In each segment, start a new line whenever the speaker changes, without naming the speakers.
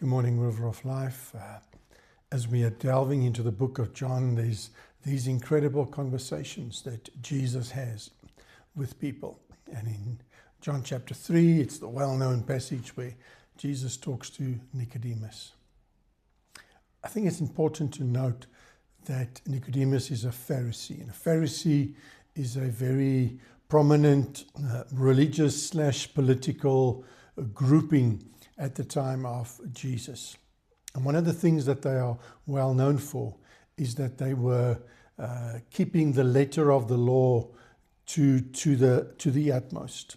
Good morning, River of Life. As we are delving into the book of John, there's these incredible conversations that Jesus has with people. And in John chapter 3, it's the well-known passage where Jesus talks to Nicodemus. I think it's important to note that Nicodemus is a Pharisee, and a Pharisee is a very prominent religious/political grouping at the time of Jesus. And one of the things that they are well known for is that they were keeping the letter of the law to the utmost.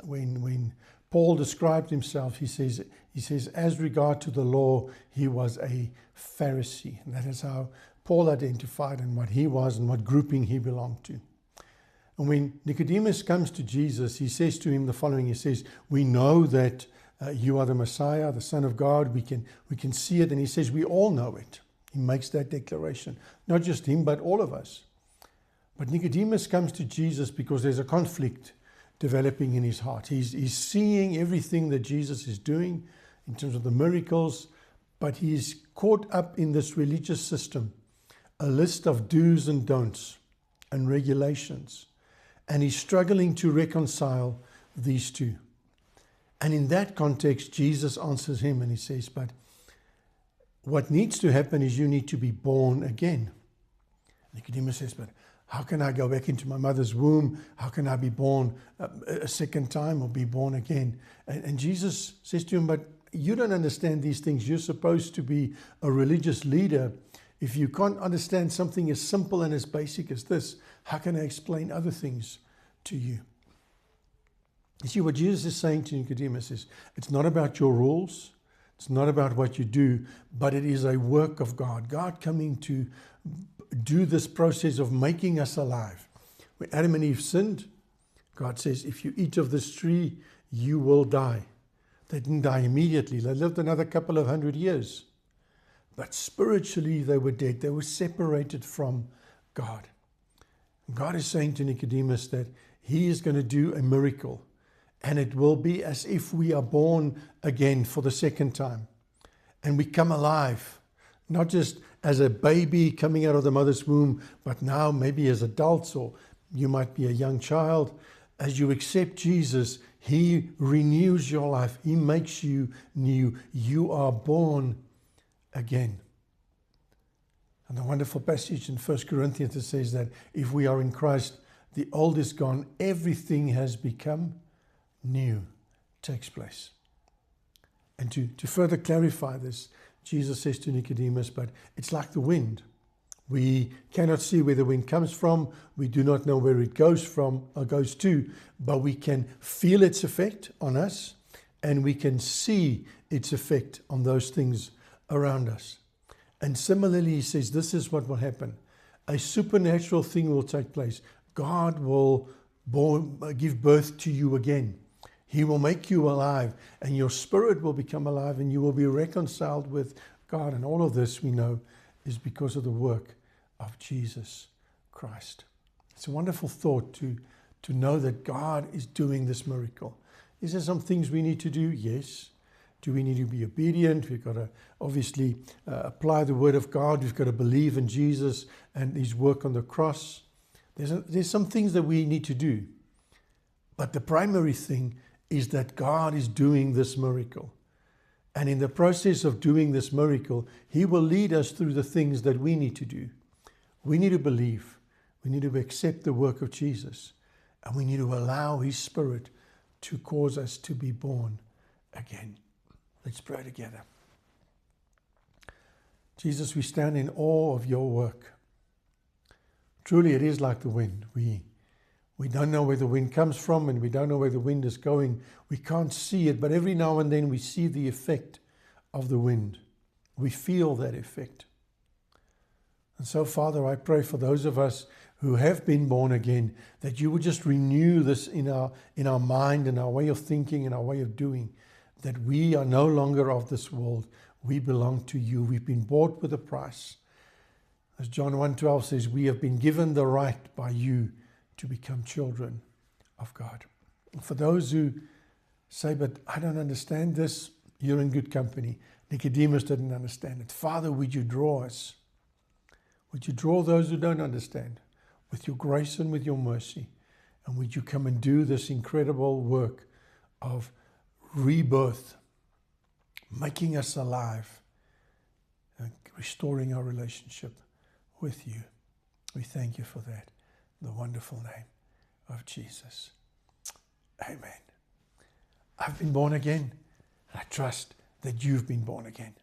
When Paul described himself, he says, as regard to the law, he was a Pharisee. And that is how Paul identified and what he was and what grouping he belonged to. And when Nicodemus comes to Jesus, he says to him the following. He says, we know that you are the Messiah, the Son of God. We can see it. And he says, we all know it. He makes that declaration. Not just him, but all of us. But Nicodemus comes to Jesus because there's a conflict developing in his heart. He's seeing everything that Jesus is doing in terms of the miracles, but he's caught up in this religious system, a list of do's and don'ts and regulations. And he's struggling to reconcile these two. And in that context, Jesus answers him and he says, but what needs to happen is you need to be born again. Nicodemus says, but how can I go back into my mother's womb? How can I be born a second time or be born again? And Jesus says to him, but you don't understand these things. You're supposed to be a religious leader. If you can't understand something as simple and as basic as this, how can I explain other things to you? You see, what Jesus is saying to Nicodemus is, it's not about your rules, it's not about what you do, but it is a work of God. God coming to do this process of making us alive. When Adam and Eve sinned, God says, if you eat of this tree, you will die. They didn't die immediately. They lived another couple of 100 years. But spiritually, they were dead. They were separated from God. God is saying to Nicodemus that he is going to do a miracle. And it will be as if we are born again for the second time. And we come alive, not just as a baby coming out of the mother's womb, but now maybe as adults, or you might be a young child. As you accept Jesus, he renews your life. He makes you new. You are born again. And the wonderful passage in 1 Corinthians that says that if we are in Christ, the old is gone, everything has become new takes place. And to further clarify this, Jesus says to Nicodemus, but it's like the wind. We cannot see where the wind comes from. We do not know where it goes from or goes to, but we can feel its effect on us and we can see its effect on those things around us. And similarly, he says, this is what will happen. A supernatural thing will take place. God will give birth to you again. He will make you alive, and your spirit will become alive, and you will be reconciled with God. And all of this, we know, is because of the work of Jesus Christ. It's a wonderful thought to know that God is doing this miracle. Is there some things we need to do? Yes. Do we need to be obedient? We've got to obviously apply the word of God. We've got to believe in Jesus and his work on the cross. There's some things that we need to do. But the primary thing is that God is doing this miracle. And in the process of doing this miracle, he will lead us through the things that we need to do. We need to believe. We need to accept the work of Jesus. And we need to allow his Spirit to cause us to be born again. Let's pray together. Jesus, we stand in awe of your work. Truly, it is like the wind. We don't know where the wind comes from and we don't know where the wind is going. We can't see it, but every now and then we see the effect of the wind. We feel that effect. And so, Father, I pray for those of us who have been born again, that you would just renew this in our mind and our way of thinking and our way of doing, that we are no longer of this world. We belong to you. We've been bought with a price. As John 1:12 says, we have been given the right by you to become children of God. For those who say, but I don't understand this, You're in good company. Nicodemus didn't understand it. Father, would you draw us? Would you draw those who don't understand with your grace and with your mercy? And would you come and do this incredible work of rebirth, making us alive, and restoring our relationship with you? We thank you for that, in the wonderful name of Jesus. Amen. I've been born again. I trust that you've been born again.